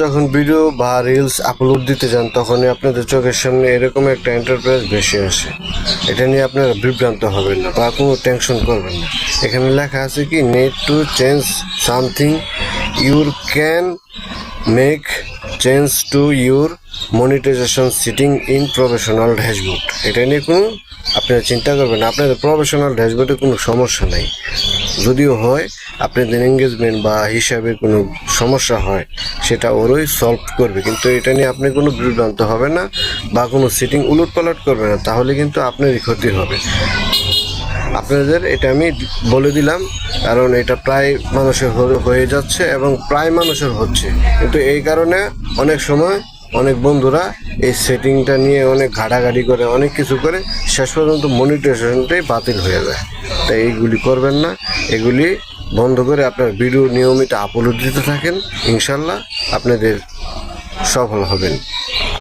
যখন ভিডিও বা reels upload দিতে যান তখনই আপনাদের চোখের সামনে এরকম একটা এন্টারপ্রাইজ ভেসে আসে। এটা নিয়ে আপনারা বিভ্রান্ত হবেন না বা কোনো টেনশন করবেন না। এখানে লেখা আছে কি, need to change something your can make change to your monetization setting in professional dashboard. এটা নিয়ে কোনো আপনারা চিন্তা করবেন না, আপনাদের প্রফেশনাল ড্যাশবোর্ডে কোনো সমস্যা নেই। যদিও হয় আপনাদের এঙ্গেজমেন্ট বা হিসাবে কোনো সমস্যা হয়, সেটা ওরই সলভ করবে, কিন্তু এটা নিয়ে আপনি কোনো বিভ্রান্ত হবে না বা কোনো সেটিং উলটপালট করবে না, তাহলে কিন্তু আপনারই ক্ষতি হবে। আপনাদের এটা আমি বলে দিলাম, কারণ এটা প্রায় মানুষের হয়ে যাচ্ছে এবং প্রায় মানুষের হচ্ছে, কিন্তু এই কারণে অনেক সময় অনেক বন্ধুরা এই সেটিংটা নিয়ে অনেক ঘাটাঘাটি করে, অনেক কিছু করে, শেষ পর্যন্ত মনিটাইজেশনটাই বাতিল হয়ে যায়। তাই এইগুলি করবেন না, এগুলি বন্ধ করে আপনার ভিডিও নিয়মিত আপলোড দিতে থাকেন, ইনশাল্লাহ আপনাদের সফল হবেন।